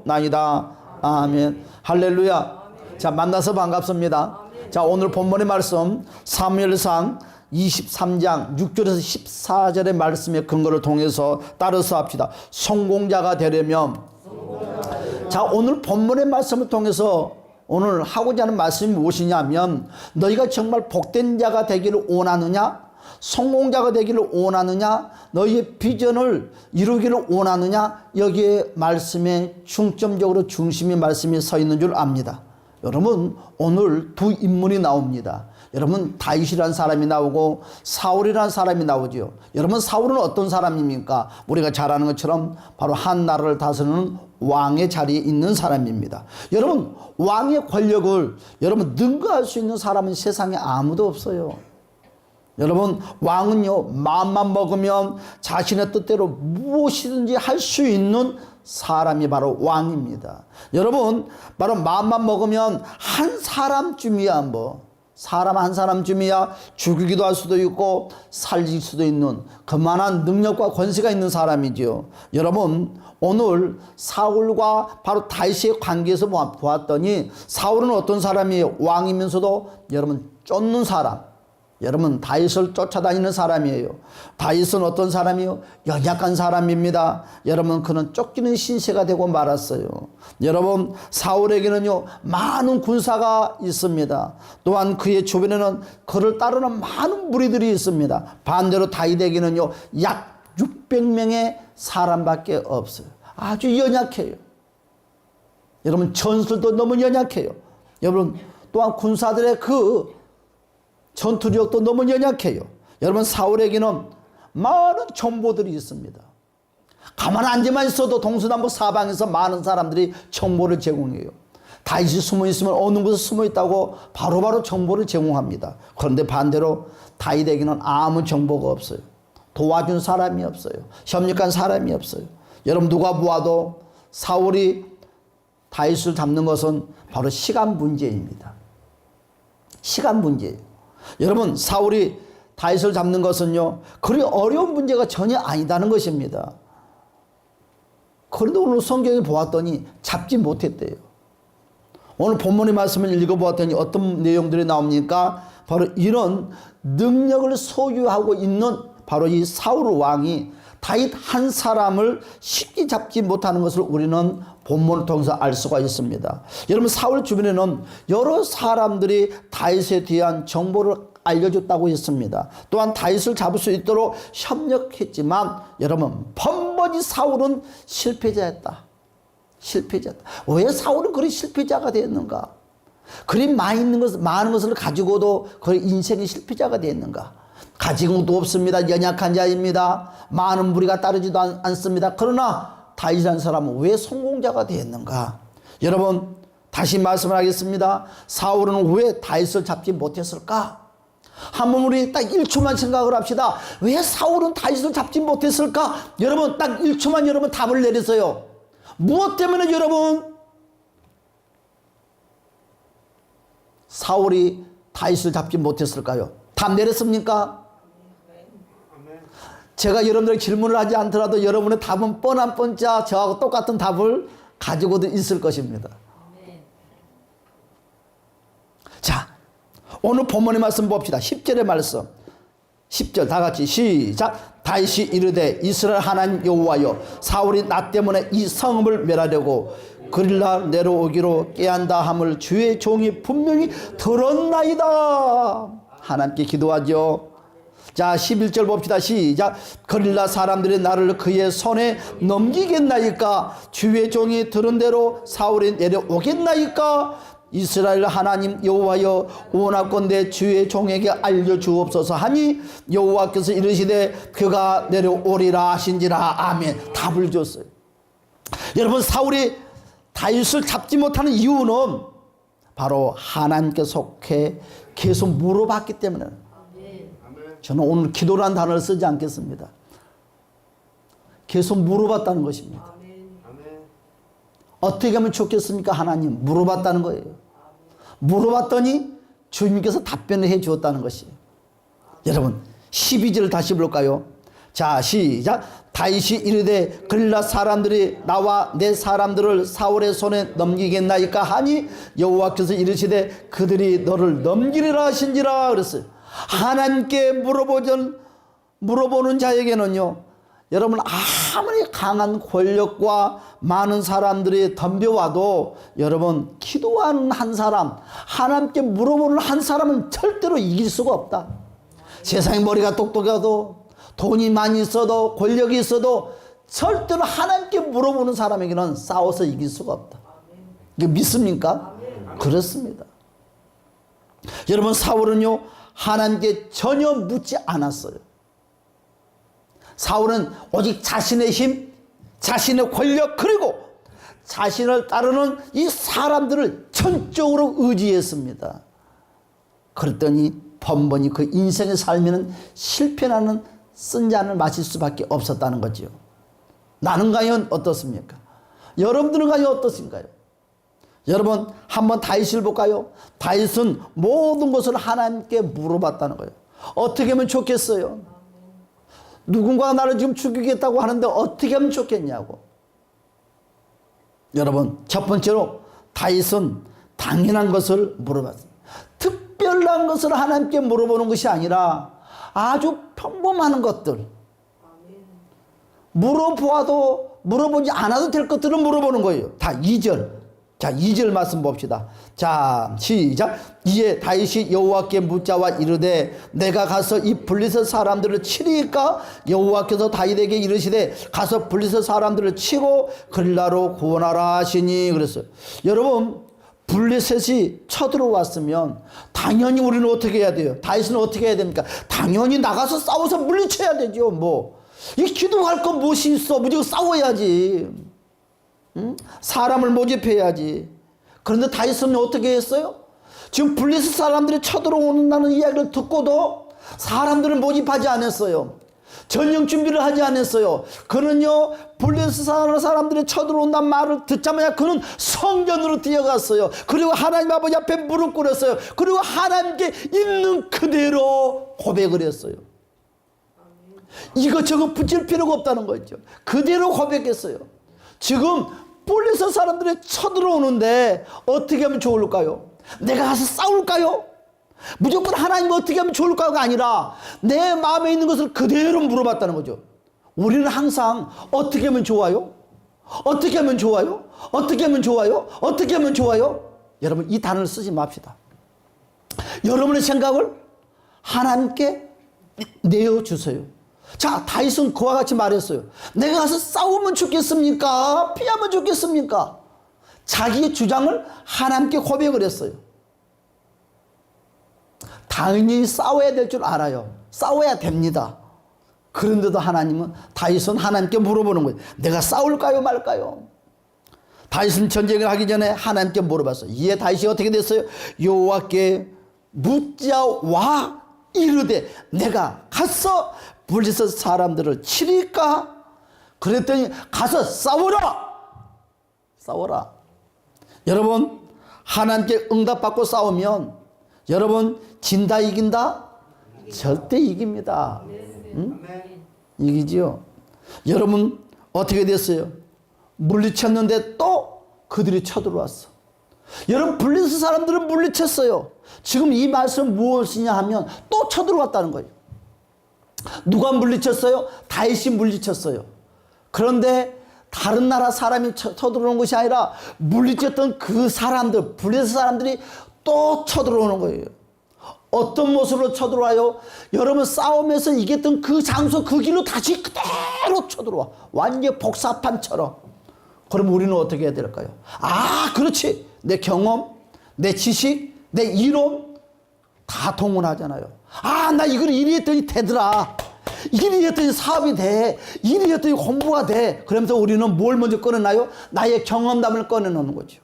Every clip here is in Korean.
나이다. 아멘. 할렐루야. 자, 만나서 반갑습니다. 자, 오늘 본문의 말씀 사무엘상 23장 6절에서 14절의 말씀의 근거를 통해서 따라서 합시다. 성공자가 되려면, 자, 오늘 본문의 말씀을 통해서 오늘 하고자 하는 말씀이 무엇이냐면, 너희가 정말 복된 자가 되기를 원하느냐, 성공자가 되기를 원하느냐, 너희의 비전을 이루기를 원하느냐, 여기에 말씀에 중점적으로 중심의 말씀이 서 있는 줄 압니다. 여러분, 오늘 두 인물이 나옵니다. 여러분, 다윗이라는 사람이 나오고 사울이라는 사람이 나오죠. 여러분, 사울은 어떤 사람입니까? 우리가 잘 아는 것처럼 바로 한 나라를 다스리는 왕의 자리에 있는 사람입니다. 여러분, 왕의 권력을 여러분 능가할 수 있는 사람은 세상에 아무도 없어요. 여러분, 왕은요, 마음만 먹으면 자신의 뜻대로 무엇이든지 할 수 있는 사람이 바로 왕입니다. 여러분, 바로 마음만 먹으면 한 사람쯤이야, 사람 한 사람쯤이야 죽이기도 할 수도 있고 살릴 수도 있는 그만한 능력과 권세가 있는 사람이죠. 여러분, 오늘 사울과 바로 다윗의 관계에서 보았더니 사울은 어떤 사람이에요? 왕이면서도 여러분 쫓는 사람. 여러분, 다윗을 쫓아다니는 사람이에요. 다윗은 어떤 사람이요? 연약한 사람입니다. 여러분, 그는 쫓기는 신세가 되고 말았어요. 여러분, 사울에게는요 많은 군사가 있습니다. 또한 그의 주변에는 그를 따르는 많은 무리들이 있습니다. 반대로 다윗에게는요 약 600명의 사람밖에 없어요. 아주 연약해요. 여러분, 전술도 너무 연약해요. 여러분, 또한 군사들의 그 전투력도 너무 연약해요. 여러분, 사울에게는 많은 정보들이 있습니다. 가만 앉아만 있어도 동서남북 사방에서 많은 사람들이 정보를 제공해요. 다윗이 숨어 있으면 어느 곳에 숨어 있다고 바로바로 정보를 제공합니다. 그런데 반대로 다윗에게는 아무 정보가 없어요. 도와준 사람이 없어요. 협력한 사람이 없어요. 여러분, 누가 보아도 사울이 다윗을 잡는 것은 바로 시간 문제입니다. 시간 문제예요. 여러분, 사울이 다윗을 잡는 것은요 그리 어려운 문제가 전혀 아니다는 것입니다. 그런데 오늘 성경에 보았더니 잡지 못했대요. 오늘 본문의 말씀을 읽어보았더니 어떤 내용들이 나옵니까? 바로 이런 능력을 소유하고 있는 바로 이 사울 왕이 다윗 한 사람을 쉽게 잡지 못하는 것을 우리는 본문을 통해서 알 수가 있습니다. 여러분, 사울 주변에는 여러 사람들이 다윗에 대한 정보를 알려줬다고 했습니다. 또한 다윗을 잡을 수 있도록 협력했지만 여러분, 번번이 사울은 실패자였다. 왜 사울은 그리 실패자가 되었는가? 그리 많은 것을 가지고도 그 인생의 실패자가 되었는가? 가진 것도 없습니다. 연약한 자입니다. 많은 무리가 따르지도 않습니다. 그러나 다윗이라는 사람은 왜 성공자가 되었는가? 여러분, 다시 말씀을 하겠습니다. 사울은 왜 다윗을 잡지 못했을까? 한번 우리 딱 1초만 생각을 합시다. 왜 사울은 다윗을 잡지 못했을까? 여러분, 딱 1초만 여러분 답을 내리세요. 무엇 때문에 여러분 사울이 다윗을 잡지 못했을까요? 답 내렸습니까? 제가 여러분들에게 질문을 하지 않더라도 여러분의 답은 뻔한 뻔짜 저하고 똑같은 답을 가지고도 있을 것입니다. 자, 오늘 본문의 말씀 봅시다. 10절의 말씀. 10절 다 같이 시작. 다윗이 이르되 이스라엘 하나님 여호와여, 사울이 나 때문에 이 성읍을 멸하려고 그릴라 내려오기로 깨한다 함을 주의 종이 분명히 들었나이다. 하나님께 기도하죠. 자, 11절 봅시다. 시작. 그릴라 사람들이 나를 그의 손에 넘기겠나이까? 주의 종이 들은 대로 사울이 내려오겠나이까? 이스라엘 하나님 여호와여, 원하건대 주의 종에게 알려주옵소서 하니 여호와께서 이르시되 그가 내려오리라 하신지라. 아멘. 답을 줬어요. 여러분, 사울이 다윗을 잡지 못하는 이유는 바로 하나님께 속해 계속 물어봤기 때문에. 저는 오늘 기도라는 단어를 쓰지 않겠습니다. 계속 물어봤다는 것입니다. 어떻게 하면 좋겠습니까? 하나님, 물어봤다는 거예요. 물어봤더니 주님께서 답변을 해 주었다는 것이에요. 여러분, 12절을 다시 볼까요? 자, 시작. 다윗이 이르되 글라 사람들이 나와 내 사람들을 사울의 손에 넘기겠나이까 하니 여호와께서 이르시되 그들이 너를 넘기리라 하신지라 그랬어요. 하나님께 물어보는 자에게는요, 여러분 아무리 강한 권력과 많은 사람들이 덤벼와도 여러분 기도하는 한 사람, 하나님께 물어보는 한 사람은 절대로 이길 수가 없다. 세상에 머리가 똑똑해도 돈이 많이 있어도 권력이 있어도 절대로 하나님께 물어보는 사람에게는 싸워서 이길 수가 없다. 이게 믿습니까? 그렇습니다. 여러분 사울은요 하나님께 전혀 묻지 않았어요. 사울은 오직 자신의 힘, 자신의 권력, 그리고 자신을 따르는 이 사람들을 전적으로 의지했습니다. 그랬더니 번번이 그 인생의 삶에는 실패하는 쓴잔을 마실 수밖에 없었다는 거죠. 나는 과연 어떻습니까? 여러분들은 과연 어떻습니까요? 여러분 한번 다윗을 볼까요? 다윗은 모든 것을 하나님께 물어봤다는 거예요. 어떻게 하면 좋겠어요? 누군가가 나를 지금 죽이겠다고 하는데 어떻게 하면 좋겠냐고. 여러분 첫 번째로 다윗은 당연한 것을 물어봤습니다. 특별한 것을 하나님께 물어보는 것이 아니라 아주 평범한 것들, 물어보지 않아도 될 것들을 물어보는 거예요. 다 2절. 자, 2절 말씀 봅시다. 자, 시작. 이에 다윗이 여호와께 묻자와 이르되 내가 가서 이 블레셋 사람들을 치리까? 여호와께서 다윗에게 이르시되 가서 블레셋 사람들을 치고 글라로 구원하라 하시니 그랬어요. 여러분 블레셋이 쳐들어왔으면 당연히 우리는 어떻게 해야 돼요? 다윗은 어떻게 해야 됩니까? 당연히 나가서 싸워서 물리쳐야 되죠. 이 기도할 건 무엇이 있어? 무조건 싸워야지. 응? 사람을 모집해야지. 그런데 다윗은 어떻게 했어요? 지금 블레셋 사람들이 쳐들어오는다는 이야기를 듣고도 사람들을 모집하지 않았어요. 전쟁 준비를 하지 않았어요. 그는요 블레셋 사람들이 쳐들어온다는 말을 듣자마자 그는 성전으로 뛰어갔어요. 그리고 하나님 아버지 앞에 무릎 꿇었어요. 그리고 하나님께 있는 그대로 고백을 했어요. 이것저것 붙일 필요가 없다는 거죠. 그대로 고백했어요. 지금 블레셋 사람들이 쳐들어오는데 어떻게 하면 좋을까요? 내가 가서 싸울까요? 무조건 하나님 어떻게 하면 좋을까요가 아니라 내 마음에 있는 것을 그대로 물어봤다는 거죠. 우리는 항상 어떻게 하면 좋아요? 어떻게 하면 좋아요? 어떻게 하면 좋아요? 어떻게 하면 좋아요? 여러분 이 단어를 쓰지 맙시다. 여러분의 생각을 하나님께 내어주세요. 자, 다윗은 그와 같이 말했어요. 내가 가서 싸우면 좋겠습니까? 피하면 좋겠습니까? 자기의 주장을 하나님께 고백을 했어요. 당연히 싸워야 될 줄 알아요. 싸워야 됩니다. 그런데도 다윗은 하나님께 물어보는 거예요. 내가 싸울까요 말까요? 다윗은 전쟁을 하기 전에 하나님께 물어봤어요. 이에 다윗이 어떻게 됐어요? 여호와께 묻자와 이르되 내가 가서 블레셋 사람들을 치리까? 그랬더니 가서 싸워라. 여러분 하나님께 응답받고 싸우면 여러분 진다 이긴다? 절대 이깁니다. 응? 이기지요. 여러분 어떻게 됐어요? 물리쳤는데 또 그들이 쳐들어왔어. 여러분 블레셋 사람들은 물리쳤어요. 지금 이 말씀 무엇이냐 하면 또 쳐들어왔다는 거예요. 누가 물리쳤어요? 다윗이 물리쳤어요. 그런데 다른 나라 사람이 쳐들어오는 것이 아니라 물리쳤던 그 사람들, 블레셋 사람들이 또 쳐들어오는 거예요. 어떤 모습으로 쳐들어와요? 여러분 싸움에서 이겼던 그 장소 그 길로 다시 그대로 쳐들어와. 완전 복사판처럼. 그럼 우리는 어떻게 해야 될까요? 아 그렇지. 내 경험, 내 지식, 내 이론 다 동원하잖아요. 아 나 이걸 이리 했더니 되더라. 이리 했더니 사업이 돼. 이리 했더니 공부가 돼. 그러면서 우리는 뭘 먼저 꺼내나요? 나의 경험담을 꺼내놓는 거죠.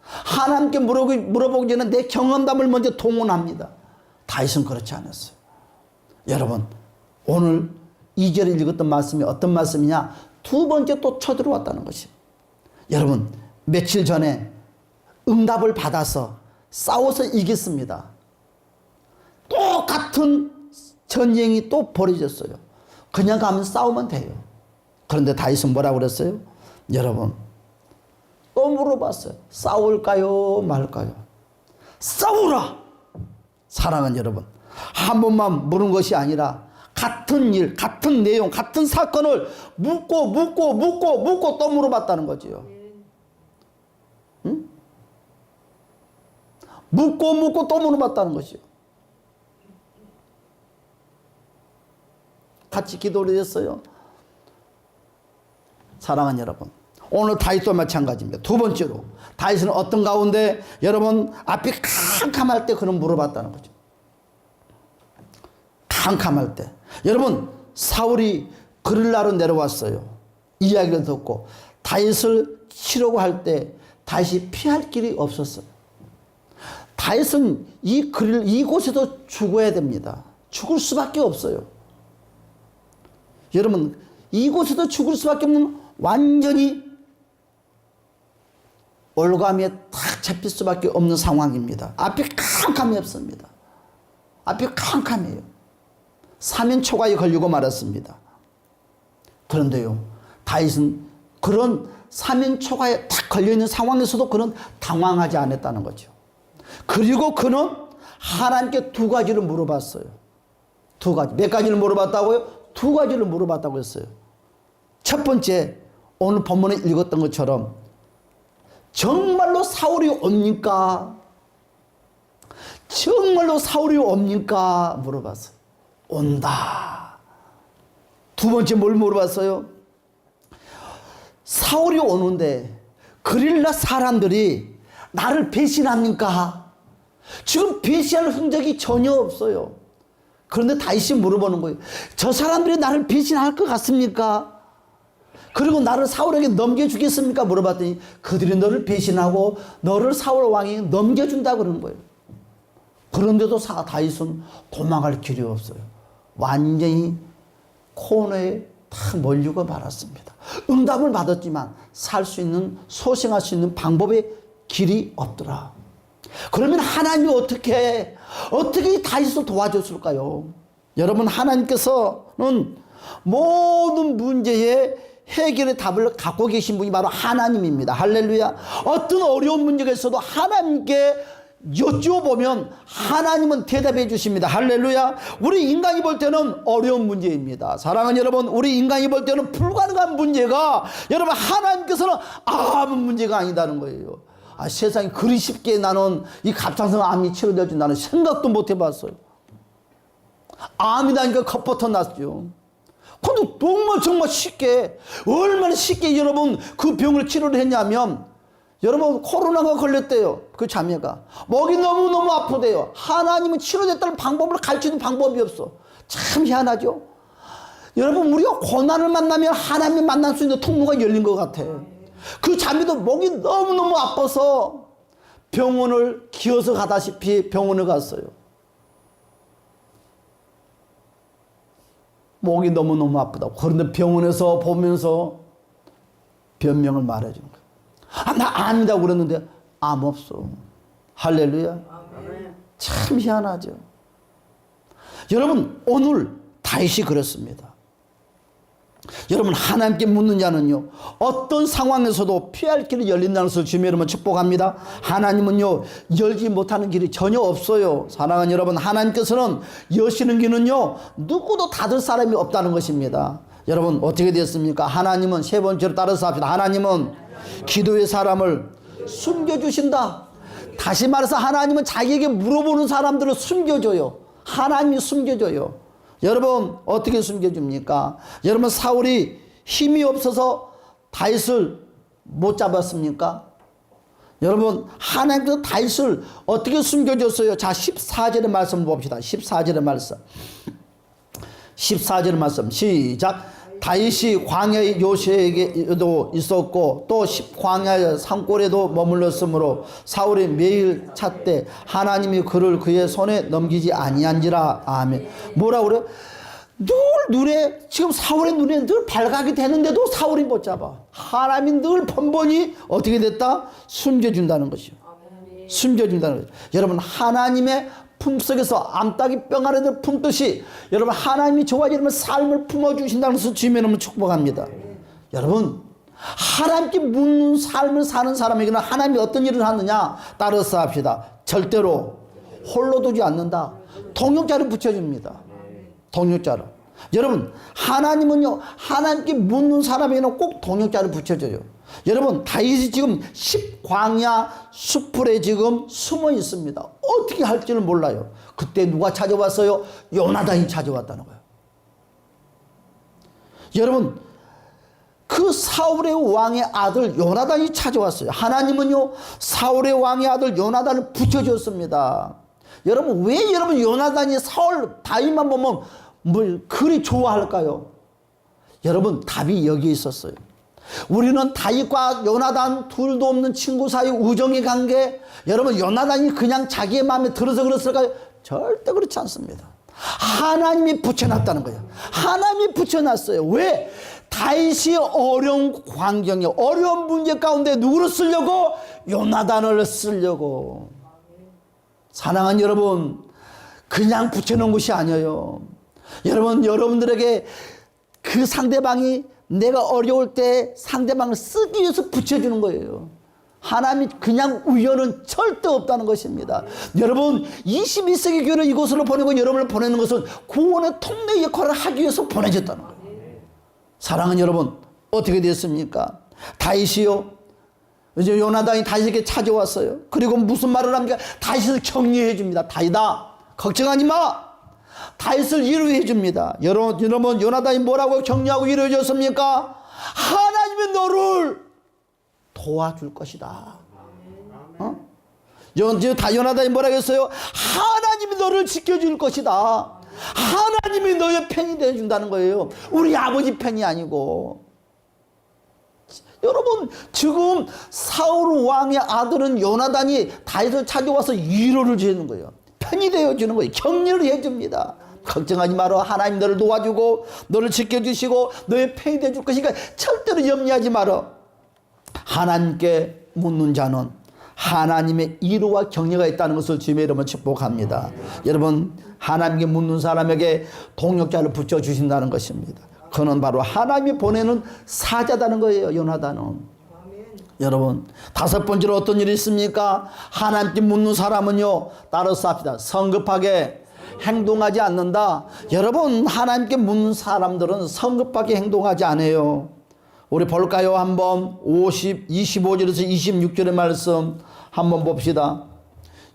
하나님께 물어보기 전에 내 경험담을 먼저 동원합니다. 다윗은 그렇지 않았어요. 여러분 오늘 2절에 읽었던 말씀이 어떤 말씀이냐? 두 번째 또 쳐들어왔다는 것이. 여러분 며칠 전에 응답을 받아서 싸워서 이겼습니다. 똑같은 전쟁이 또 벌어졌어요. 그냥 가면 싸우면 돼요. 그런데 다윗은 뭐라고 그랬어요? 여러분, 또 물어봤어요. 싸울까요 말까요? 싸우라. 사랑하는 여러분, 한 번만 물은 것이 아니라 같은 일, 같은 내용, 같은 사건을 묻고 또 물어봤다는 거지요. 응? 묻고 또 물어봤다는 것이요. 같이 기도를 했어요. 사랑하는 여러분, 오늘 다윗도 마찬가지입니다. 두 번째로 다윗은 어떤 가운데 여러분 앞이 캄캄할 때 그런 물어봤다는 거죠. 캄캄할 때 여러분 사울이 그릴라로 내려왔어요. 이야기를 듣고 다윗을 치려고 할 때 다윗이 피할 길이 없었어요. 다윗은 이곳에서 죽어야 됩니다. 죽을 수밖에 없어요. 여러분 이곳에서 죽을 수밖에 없는 완전히 올가미에 탁 잡힐 수밖에 없는 상황입니다. 앞이 캄캄했습니다. 앞이 캄캄해요. 사면초가에 걸리고 말았습니다. 그런데요, 다윗은 그런 사면초가에 탁 걸려있는 상황에서도 그는 당황하지 않았다는 거죠. 그리고 그는 하나님께 두 가지를 물어봤어요. 두 가지. 몇 가지를 물어봤다고요? 두 가지를 물어봤다고 했어요. 첫 번째, 오늘 본문에 읽었던 것처럼 정말로 사울이 옵니까? 정말로 사울이 옵니까? 물어봤어요. 온다. 두 번째 뭘 물어봤어요? 사울이 오는데 그릴라 사람들이 나를 배신합니까? 지금 배신할 흔적이 전혀 없어요. 그런데 다윗이 물어보는 거예요. 저 사람들이 나를 배신할 것 같습니까? 그리고 나를 사울에게 넘겨주겠습니까? 물어봤더니 그들이 너를 배신하고 너를 사울 왕이 넘겨준다 그러는 거예요. 그런데도 다윗은 도망갈 길이 없어요. 완전히 코너에 다 몰리고 말았습니다. 응답을 받았지만 살 수 있는, 소생할 수 있는 방법의 길이 없더라. 그러면 하나님이 어떻게 다윗을 도와줬을까요? 여러분, 하나님께서는 모든 문제의 해결의 답을 갖고 계신 분이 바로 하나님입니다. 할렐루야. 어떤 어려운 문제가 있어도 하나님께 여쭈어보면 하나님은 대답해 주십니다. 할렐루야. 우리 인간이 볼 때는 어려운 문제입니다. 사랑하는 여러분, 우리 인간이 볼 때는 불가능한 문제가 여러분 하나님께서는 아무 문제가 아니다는 거예요. 세상에 그리 쉽게 나는 이 갑상선 암이 치료될 줄 나는 생각도 못 해봤어요. 암이라니까 겁부터 났죠. 근데 정말 쉽게, 얼마나 쉽게 여러분 그 병을 치료를 했냐면, 여러분 코로나가 걸렸대요. 그 자매가 목이 너무너무 아프대요. 하나님은 치료됐다는 방법을 가르치는 방법이 없어. 참 희한하죠. 여러분, 우리가 고난을 만나면 하나님을 만날 수 있는 통로가 열린 것 같아요. 그 자매도 목이 너무너무 아파서 병원을 기어서 가다시피 병원을 갔어요. 목이 너무너무 아프다고. 그런데 병원에서 보면서 변명을 말해준 거예요. 나 암이라고 그랬는데 암 없어. 할렐루야. 참 희한하죠. 여러분, 오늘 다윗이 그렇습니다. 여러분, 하나님께 묻는 자는요, 어떤 상황에서도 피할 길이 열린다는 것을 주님 여러분 축복합니다. 하나님은요, 열지 못하는 길이 전혀 없어요. 사랑하는 여러분, 하나님께서는 여시는 길은요, 누구도 닫을 사람이 없다는 것입니다. 여러분, 어떻게 됐습니까? 하나님은, 세 번째로 따라서 합시다. 하나님은 기도의 사람을 숨겨주신다. 다시 말해서 하나님은 자기에게 물어보는 사람들을 숨겨줘요. 하나님이 숨겨줘요. 여러분, 어떻게 숨겨줍니까? 여러분, 사울이 힘이 없어서 다윗을 못 잡았습니까? 여러분, 하나님께서 다윗을 어떻게 숨겨줬어요? 자, 14절의 말씀 봅시다. 14절의 말씀. 14절의 말씀 시작. 다윗이 광야의 요새에게도 있었고 또 광야의 산골에도 머물렀으므로 사울이 매일 찾되 하나님이 그를 그의 손에 넘기지 아니한지라. 아멘. 뭐라 그래요? 늘 눈에, 지금 사울의 눈에 늘 발각이 되는데도 사울이 못 잡아. 하나님이 늘 번번이 어떻게 됐다? 숨겨준다는 것이요. 숨겨준다는 거죠. 여러분, 하나님의 품속에서 암탉이 뼈 안에 품듯이 여러분 하나님이 저와 여러분 삶을 품어주신다는 것을 주님의 이름으로 축복합니다. 여러분 하나님께 묻는 삶을 사는 사람에게는 하나님이 어떤 일을 하느냐 따라서 합시다. 절대로 홀로 두지 않는다. 동역자를 붙여줍니다. 동역자를. 여러분 하나님은요 하나님께 묻는 사람에게는 꼭 동역자를 붙여줘요. 여러분 다윗이 지금 10광야 숲풀에 지금 숨어 있습니다. 어떻게 할지를 몰라요. 그때 누가 찾아왔어요? 요나단이 찾아왔다는 거예요. 여러분 그 사울의 왕의 아들 요나단이 찾아왔어요. 하나님은요 사울의 왕의 아들 요나단을 붙여줬습니다. 여러분 왜 여러분 요나단이 사울 다윗만 보면 뭘 그리 좋아할까요? 여러분 답이 여기 있었어요. 우리는 다윗과 요나단 둘도 없는 친구 사이 우정의 관계. 여러분 요나단이 그냥 자기의 마음에 들어서 그랬을까요? 절대 그렇지 않습니다. 하나님이 붙여놨다는 거예요. 하나님이 붙여놨어요. 왜? 다윗이 어려운 환경에 어려운 문제 가운데 누구를 쓰려고? 요나단을 쓰려고. 사랑하는 여러분 그냥 붙여놓은 것이 아니에요. 여러분 여러분들에게 그 상대방이 내가 어려울 때 상대방을 쓰기 위해서 붙여주는 거예요. 하나님이 그냥 우연은 절대 없다는 것입니다. 여러분 21세기 교회를 이곳으로 보내고 여러분을 보내는 것은 구원의 통로 역할을 하기 위해서 보내졌다는 거예요. 사랑하는 여러분 어떻게 됐습니까? 다윗이요 이제 요나단이 다윗에게 찾아왔어요. 그리고 무슨 말을 합니까? 다윗을 격려해 줍니다. 다윗아 걱정하지 마. 다윗을 위로해 줍니다. 여러분 요나단이 뭐라고 격려하고 위로해 줬습니까? 하나님이 너를 도와줄 것이다. 요나단이 뭐라고 했어요? 하나님이 너를 지켜줄 것이다. 하나님이 너의 편이 되어준다는 거예요. 우리 아버지 편이 아니고. 여러분 지금 사울 왕의 아들은 요나단이 다윗을 찾아와서 위로를 주는 거예요. 편이 되어주는 거예요. 격려를 해줍니다. 걱정하지 마라. 하나님 너를 도와주고 너를 지켜주시고 너의 편이 되어줄 것이니까 절대로 염려하지 마라. 하나님께 묻는 자는 하나님의 위로와 격려가 있다는 것을 주님의 이름으로 축복합니다. 여러분 하나님께 묻는 사람에게 동역자를 붙여주신다는 것입니다. 그는 바로 하나님이 보내는 사자다는 거예요. 요나단은. 여러분 다섯 번째로 어떤 일이 있습니까? 하나님께 묻는 사람은요 따라서 합시다. 성급하게 행동하지 않는다. 여러분 하나님께 묻는 사람들은 성급하게 행동하지 않아요. 우리 볼까요? 한번 25절에서 26절의 말씀 한번 봅시다.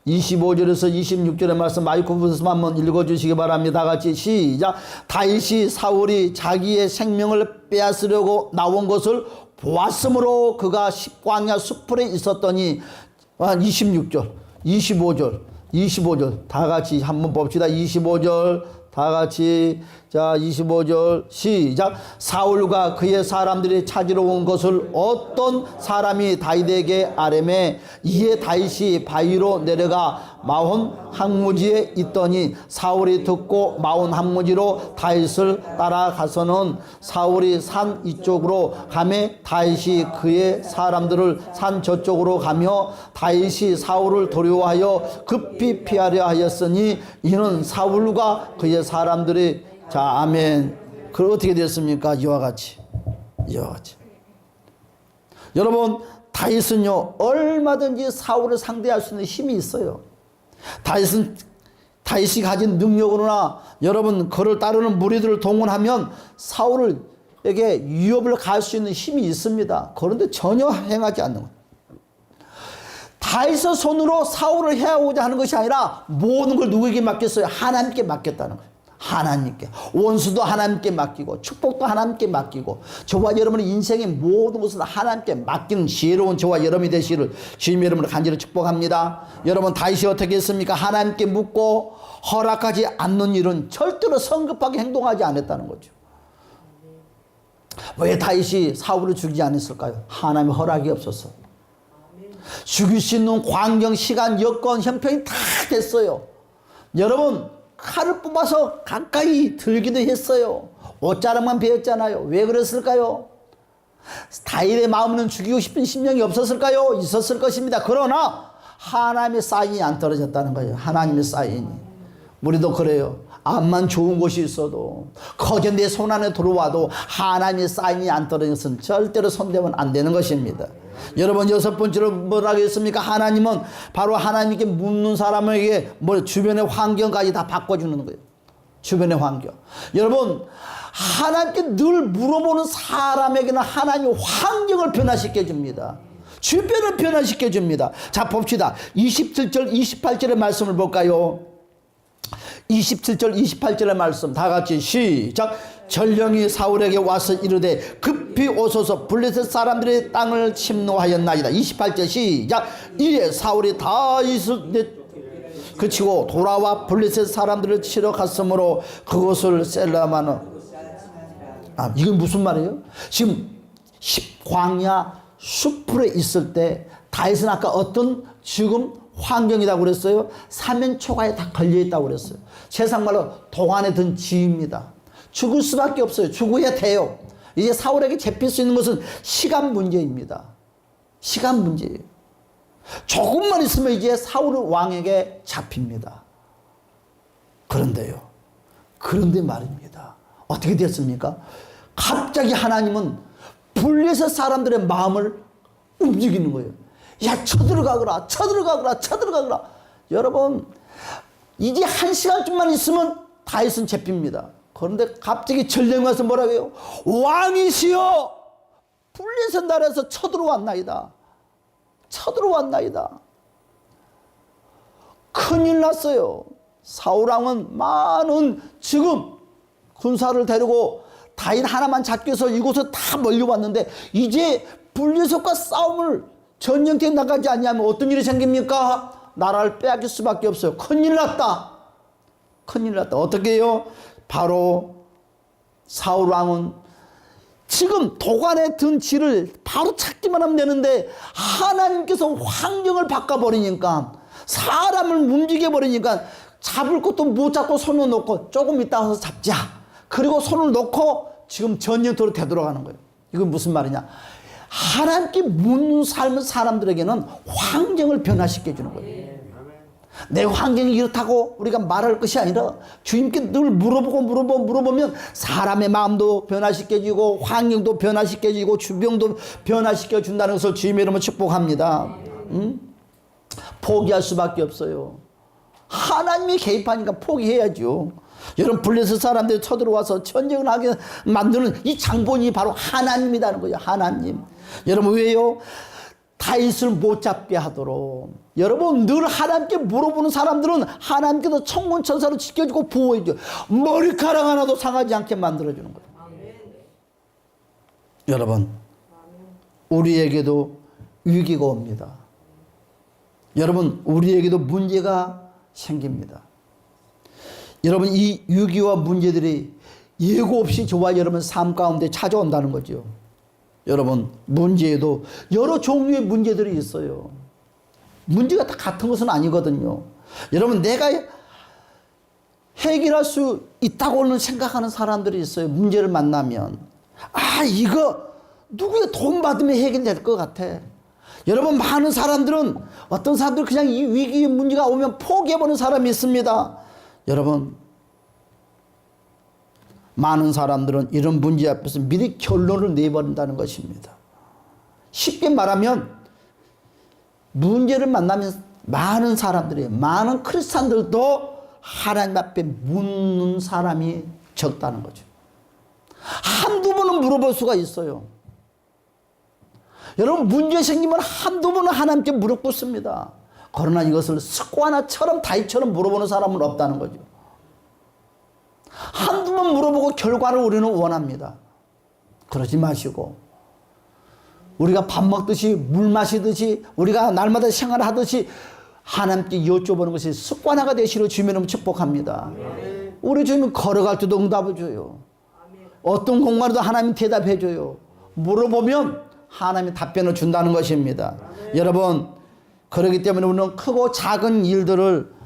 25절에서 26절의 말씀 마이크로폰에서 한번 읽어주시기 바랍니다. 다 같이 시작. 다윗이 사울이 자기의 생명을 빼앗으려고 나온 것을 보았으므로 그가 십광야 숲풀에 있었더니 26절 25절 다 같이 한번 봅시다. 25절 다 같이 자 25절 시작. 사울과 그의 사람들이 찾으러 온 것을 어떤 사람이 다윗에게 아뢰매 이에 다윗이 바위로 내려가 마온 항무지에 있더니 사울이 듣고 마온 항무지로 다윗을 따라가서는 사울이 산 이쪽으로 가매 다윗이 그의 사람들을 산 저쪽으로 가며 다윗이 사울을 두려워하여 급히 피하려 하였으니 이는 사울과 그의 사람들이 자 아멘. 그럼 어떻게 됐습니까? 이와 같이 여러분 다윗은요 얼마든지 사울을 상대할 수 있는 힘이 있어요. 다윗이 가진 능력으로나 여러분 그를 따르는 무리들을 동원하면 사울에게 위협을 가할 수 있는 힘이 있습니다. 그런데 전혀 행하지 않는 거예요. 다윗의 손으로 사울을 해오고자 하는 것이 아니라 모든 걸 누구에게 맡겼어요? 하나님께 맡겼다는 거예요. 하나님께. 원수도 하나님께 맡기고 축복도 하나님께 맡기고 저와 여러분의 인생의 모든 것을 하나님께 맡기는 지혜로운 저와 여러분이 되시기를 주님의 이름으로 간절히 축복합니다. 여러분 다윗이 어떻게 했습니까? 하나님께 묻고 허락하지 않는 일은 절대로 성급하게 행동하지 않았다는 거죠. 왜 다윗이 사울을 죽이지 않았을까요? 하나님의 허락이 없었어. 죽일 수 있는 광경, 시간, 여건, 형편이 다 됐어요. 여러분 칼을 뽑아서 가까이 들기도 했어요. 옷자락만 베었잖아요. 왜 그랬을까요? 다윗의 마음은 죽이고 싶은 심령이 없었을까요? 있었을 것입니다. 그러나 하나님의 사인이 안 떨어졌다는 거예요. 하나님의 사인이. 우리도 그래요. 암만 좋은 곳이 있어도 거저 내 손 안에 들어와도 하나님의 사인이 안 떨어져서는 절대로 손대면 안 되는 것입니다. 여러분, 여섯 번째로 뭐라고 했습니까? 하나님은 바로 하나님께 묻는 사람에게 주변의 환경까지 다 바꿔주는 거예요. 주변의 환경. 여러분, 하나님께 늘 물어보는 사람에게는 하나님이 환경을 변화시켜 줍니다. 주변을 변화시켜 줍니다. 자, 봅시다. 27절 28절의 말씀을 볼까요? 27절 28절의 말씀 다 같이 시작. 전령이 사울에게 와서 이르되 급히 오소서 블레셋 사람들의 땅을 침노하였나이다. 28절 시작. 이에 사울이 다윗을 그치고 돌아와 블레셋 사람들을 치러 갔으므로 그곳을 셀라마는. 이건 무슨 말이에요? 지금 광야 숲풀에 있을 때 다윗은 아까 어떤 지금 환경이라고 그랬어요? 사면초가에 다 걸려있다고 그랬어요. 세상 말로 도관에 든 쥐입니다. 죽을 수밖에 없어요. 죽어야 돼요. 이제 사울에게 잡힐 수 있는 것은 시간 문제입니다. 시간 문제예요. 조금만 있으면 이제 사울 왕에게 잡힙니다. 그런데 말입니다. 어떻게 됐습니까? 갑자기 하나님은 블레셋 사람들의 마음을 움직이는 거예요. 야, 쳐들어가거라. 여러분, 이제 1시간쯤만 있으면 다윗은 잡힙니다. 그런데 갑자기 전령이 와서 뭐라고 해요? 왕이시여, 블레셋 나라에서 쳐들어왔나이다. 큰일 났어요. 사울왕은 많은 지금 군사를 데리고 다윗 하나만 잡기 위해서 이곳에 다 몰려왔는데 이제 블레셋과 싸움을 전쟁터에 나가지 않냐면 어떤 일이 생깁니까? 나라를 빼앗길 수밖에 없어요. 큰일 났다. 어떻게 해요? 바로 사울왕은 지금 도관에 든 쥐를 바로 찾기만 하면 되는데 하나님께서 환경을 바꿔버리니까 사람을 움직여버리니까 잡을 것도 못 잡고 손을 놓고 조금 이따 와서 잡자. 그리고 손을 놓고 지금 전쟁터로 되돌아가는 거예요. 이건 무슨 말이냐? 하나님께 묻는 삶을 사람들에게는 환경을 변화시켜 주는 거예요. 내 환경이 이렇다고 우리가 말할 것이 아니라 주님께 늘 물어보면 사람의 마음도 변화시켜지고 환경도 변화시켜지고 주변도 변화시켜 준다는 것을 주님의 이름으로 축복합니다. 포기할 수밖에 없어요. 하나님이 개입하니까 포기해야죠. 여러분, 블레셋 사람들이 쳐들어와서 전쟁을 하게 만드는 이 장본이 바로 하나님이라는 거예요. 하나님. 여러분, 왜요? 다윗을 못 잡게 하도록. 여러분, 늘 하나님께 물어보는 사람들은 하나님께서 천군천사로 지켜주고 보호해줘요. 머리카락 하나도 상하지 않게 만들어주는 거예요. 여러분, 우리에게도 위기가 옵니다. 여러분, 우리에게도 문제가 생깁니다. 여러분, 이 위기와 문제들이 예고 없이 저와 여러분 삶 가운데 찾아온다는 거죠. 여러분, 문제에도 여러 종류의 문제들이 있어요. 문제가 다 같은 것은 아니거든요. 여러분, 내가 해결할 수 있다고는 생각하는 사람들이 있어요. 문제를 만나면 이거 누구의 돈 받으면 해결될 것 같아. 여러분, 많은 사람들은 어떤 사람들은 그냥 이 위기의 문제가 오면 포기해버리는 사람이 있습니다. 여러분, 많은 사람들은 이런 문제 앞에서 미리 결론을 내버린다는 것입니다. 쉽게 말하면 문제를 만나면 많은 사람들이, 많은 크리스찬들도 하나님 앞에 묻는 사람이 적다는 거죠. 한두 번은 물어볼 수가 있어요. 여러분, 문제 생기면 한두 번은 하나님께 물어보습니다. 그러나 이것을 습관화처럼 다윗처럼 물어보는 사람은 없다는 거죠. 한두 번 물어보고 결과를 우리는 원합니다. 그러지 마시고 우리가 밥 먹듯이 물 마시듯이 우리가 날마다 생활하듯이 하나님께 여쭤보는 것이 습관화가 되시려 주님을 축복합니다. 우리 주님은 걸어갈 때도 응답을 줘요. 어떤 공간에도 하나님 대답해 줘요. 물어보면 하나님이 답변을 준다는 것입니다. 여러분, 그렇기 때문에 우리는 크고 작은 일들을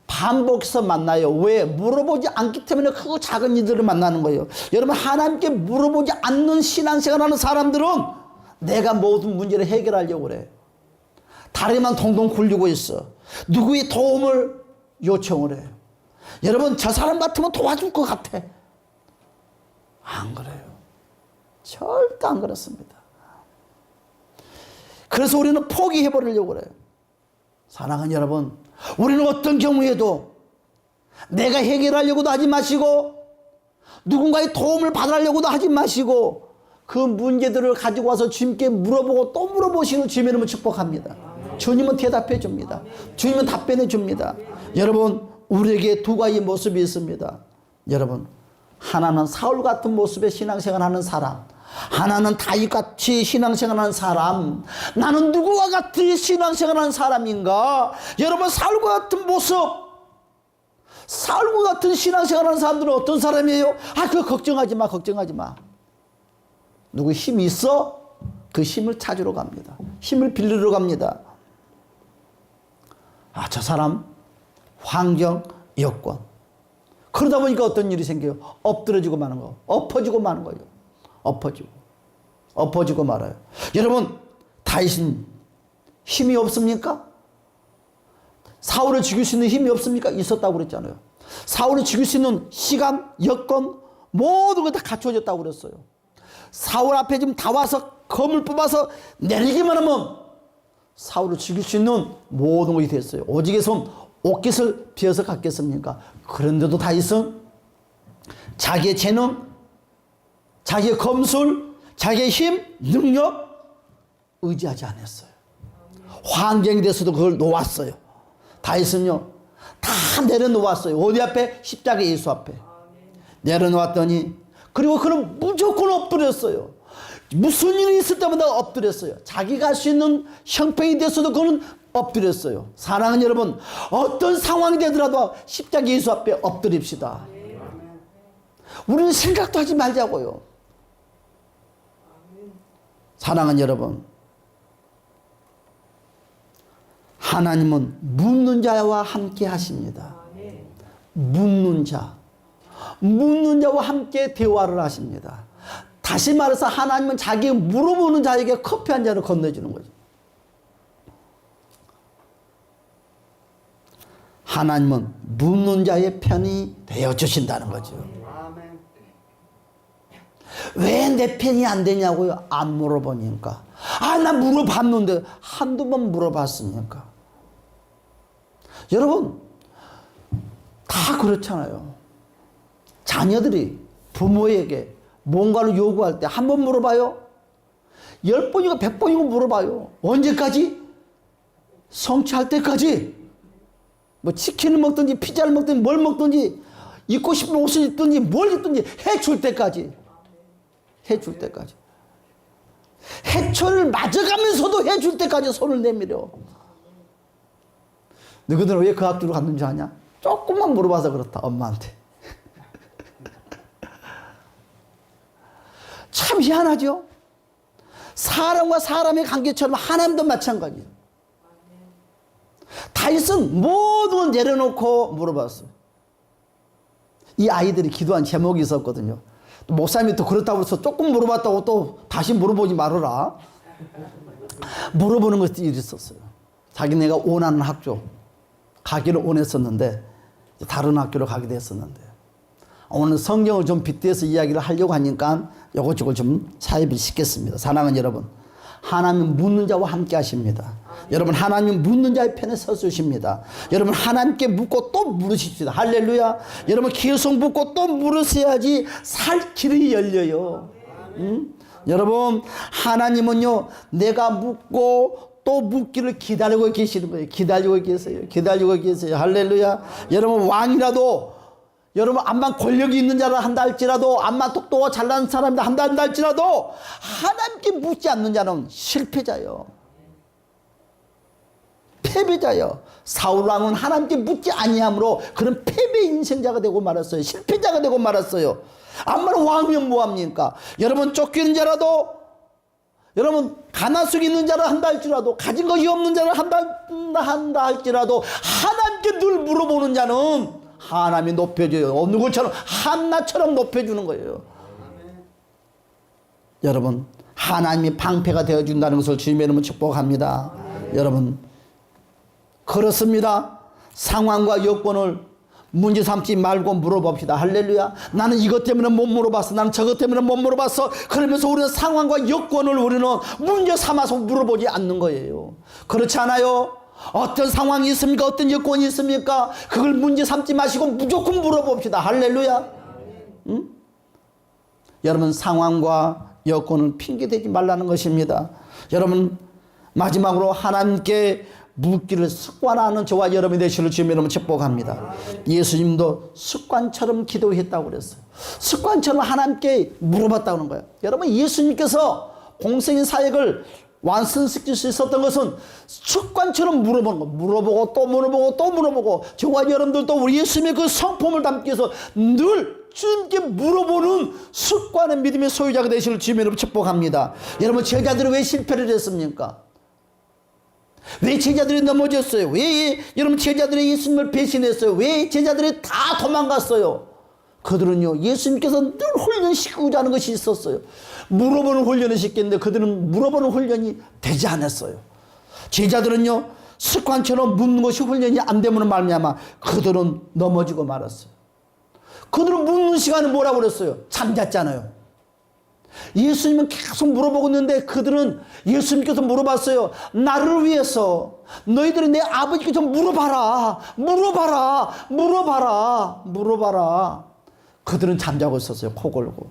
반복해서 만나요. 왜? 물어보지 않기 때문에 크고 작은 일들을 만나는 거예요. 여러분, 하나님께 물어보지 않는 신앙생활하는 사람들은 내가 모든 문제를 해결하려고 그래. 다리만 동동 굴리고 있어. 누구의 도움을 요청을 해요. 여러분, 저 사람 같으면 도와줄 것 같아. 안 그래요. 절대 안 그렇습니다. 그래서 우리는 포기해버리려고 그래요. 사랑하는 여러분, 우리는 어떤 경우에도 내가 해결하려고도 하지 마시고 누군가의 도움을 받으려고도 하지 마시고 그 문제들을 가지고 와서 주님께 물어보고 또 물어보시는 주님을 축복합니다. 주님은 대답해 줍니다. 주님은 답변해 줍니다. 여러분, 우리에게 두 가지 모습이 있습니다. 여러분, 하나는 사울 같은 모습의 신앙생활하는 사람, 하나는 다윗같이 신앙생활하는 사람. 나는 누구와 같이 신앙생활하는 사람인가? 여러분, 사울과 같은 모습, 사울과 같은 신앙생활하는 사람들은 어떤 사람이에요? 그거 걱정하지 마, 걱정하지 마. 누구 힘이 있어? 그 힘을 찾으러 갑니다. 힘을 빌리러 갑니다. 저 사람 환경, 여건. 그러다 보니까 어떤 일이 생겨요? 엎드러지고 마는 거, 엎어지고 마는 거예요. 엎어지고 말아요. 여러분, 다윗은 힘이 없습니까? 사울을 죽일 수 있는 힘이 없습니까? 있었다고 그랬잖아요. 사울을 죽일 수 있는 시간, 여건, 모든 걸 다 갖춰졌다고 그랬어요. 사울 앞에 지금 다 와서 검을 뽑아서 내리기만 하면 사울을 죽일 수 있는 모든 것이 됐어요. 오직에선 옷깃을 비어서 갔겠습니까? 그런데도 다윗은 자기의 재능, 자기의 검술, 자기의 힘, 능력 의지하지 않았어요. 환경이 돼서도 그걸 놓았어요. 다윗은요, 다 내려놓았어요. 어디 앞에? 십자가 예수 앞에 내려놓았더니, 그리고 그는 무조건 엎드렸어요. 무슨 일이 있을 때마다 엎드렸어요. 자기가 할 수 있는 형편이 됐어도 그는 엎드렸어요. 사랑하는 여러분, 어떤 상황이 되더라도 십자가 예수 앞에 엎드립시다. 우리는 생각도 하지 말자고요. 사랑하는 여러분, 하나님은 묻는 자와 함께 하십니다. 묻는 자와 함께 대화를 하십니다. 다시 말해서 하나님은 자기 물어보는 자에게 커피 한 잔을 건네주는 거죠. 하나님은 묻는 자의 편이 되어주신다는 거죠. 왜 내 편이 안 되냐고요? 안 물어보니까. 나 물어봤는데 한두 번 물어봤으니까. 여러분, 다 그렇잖아요. 자녀들이 부모에게 뭔가를 요구할 때 한 번 물어봐요? 10번이고 100번이고 물어봐요. 언제까지? 성취할 때까지. 뭐 치킨을 먹든지 피자를 먹든지 뭘 먹든지 입고 싶은 옷을 입든지 뭘 입든지 해줄 때까지. 해줄 때까지. 해초를 맞아가면서도 해줄 때까지 손을 내밀어. 너희들은 왜 그 학교로 갔는지 아냐? 조금만 물어봐서 그렇다, 엄마한테. 참 희한하죠? 사람과 사람의 관계처럼 하나님도 마찬가지예요. 다윗은 모든 걸 내려놓고 물어봤어요. 이 아이들이 기도한 제목이 있었거든요. 목사님이 또 그렇다고 해서 조금 물어봤다고 또 다시 물어보지 말아라. 물어보는 것들이 있었어요. 자기네가 원하는 학교 가기를 원했었는데 다른 학교로 가기도 했었는데, 오늘 성경을 좀 빗대서 이야기를 하려고 하니까 이것저것 좀 사입을 시켰습니다. 사랑하는 여러분, 하나님은 묻는 자와 함께 하십니다. 여러분, 하나님은 묻는 자의 편에 서주십니다. 여러분, 하나님께 묻고 또 물으십시다. 할렐루야. 여러분, 계속 묻고 또 물으셔야지 살 길이 열려요. 여러분, 하나님은요, 내가 묻고 또 묻기를 기다리고 계시는 거예요. 기다리고 계세요. 할렐루야. 여러분, 왕이라도, 여러분, 암만 권력이 있는 자라 한다 할지라도, 암만 똑똑하고 잘난 사람이다 한다 할지라도 하나님께 묻지 않는 자는 실패자요, 패배자요. 사울 왕은 하나님께 묻지 아니함으로 그런 패배 인생자가 되고 말았어요. 실패자가 되고 말았어요. 암만 왕이면 뭐합니까? 여러분, 쫓기는 자라도, 여러분, 가난 속에 있는 자를 한다 할지라도, 가진 것이 없는 자를 한다 할지라도 하나님께 늘 물어보는 자는 하나님이 높여줘요. 어느 것처럼 한나처럼 높여주는 거예요. 여러분, 하나님이 방패가 되어준다는 것을 주님의 이름으로 축복합니다. 여러분, 그렇습니다. 상황과 여건을 문제 삼지 말고 물어봅시다. 할렐루야. 나는 이것 때문에 못 물어봤어. 나는 저것 때문에 못 물어봤어. 그러면서 우리는 상황과 여건을 우리는 문제 삼아서 물어보지 않는 거예요. 그렇지 않아요? 어떤 상황이 있습니까? 어떤 여건이 있습니까? 그걸 문제 삼지 마시고 무조건 물어봅시다. 할렐루야. 응? 여러분, 상황과 여건을 핑계대지 말라는 것입니다. 여러분, 마지막으로 하나님께 묻기를 습관하는 저와 여러분이 되시를 주님 여러분 축복합니다. 예수님도 습관처럼 기도했다고 그랬어요. 습관처럼 하나님께 물어봤다고 하는 거예요. 여러분, 예수님께서 공생의 사역을 완성시킬 수 있었던 것은 습관처럼 물어보는 거. 물어보고 또 물어보고 또 물어보고, 저와 여러분들도 우리 예수님의 그 성품을 담기 위해서 늘 주님께 물어보는 습관의 믿음의 소유자가 되시를 주님 여러분 축복합니다. 여러분, 제자들이 왜 실패를 했습니까? 왜 제자들이 넘어졌어요? 왜 여러분 제자들이 예수님을 배신했어요? 왜 제자들이 다 도망갔어요? 그들은요, 예수님께서 늘 훈련시키고자 하는 것이 있었어요. 물어보는 훈련을 시켰는데 그들은 물어보는 훈련이 되지 않았어요. 제자들은요, 습관처럼 묻는 것이 훈련이 안 되면 말미암아 그들은 넘어지고 말았어요. 그들은 묻는 시간에 뭐라고 그랬어요? 잠잤잖아요. 예수님은 계속 물어보고 있는데 그들은, 예수님께서 물어봤어요. 나를 위해서 너희들이 내 아버지께 좀 물어봐라. 물어봐라. 물어봐라. 물어봐라. 그들은 잠자고 있었어요. 코 골고.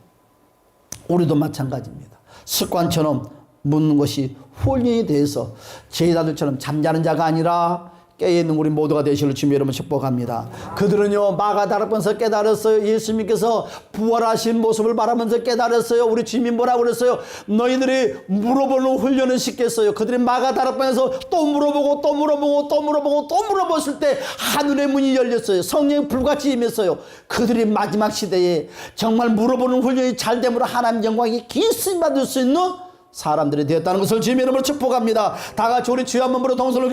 우리도 마찬가지입니다. 습관처럼 묻는 것이 훈련이 돼서 제자들처럼 잠자는 자가 아니라 깨어있는 우리 모두가 되시를 주님 여러분 축복합니다. 그들은요, 마가다락방에서 깨달았어요. 예수님께서 부활하신 모습을 바라면서 깨달았어요. 우리 주님이 뭐라고 그랬어요? 너희들이 물어보는 훈련을 시켰어요. 그들이 마가다락방에서 또 물어보고 또 물어보고 또 물어보고 또 물어봤을 때 하늘의 문이 열렸어요. 성령이 불같이 임했어요. 그들이 마지막 시대에 정말 물어보는 훈련이 잘 됨으로 하나님 영광이 기습 받을 수 있는 사람들이 되었다는 것을 주님 여러분 축복합니다. 다 같이 우리 주여 한 번으로 동서를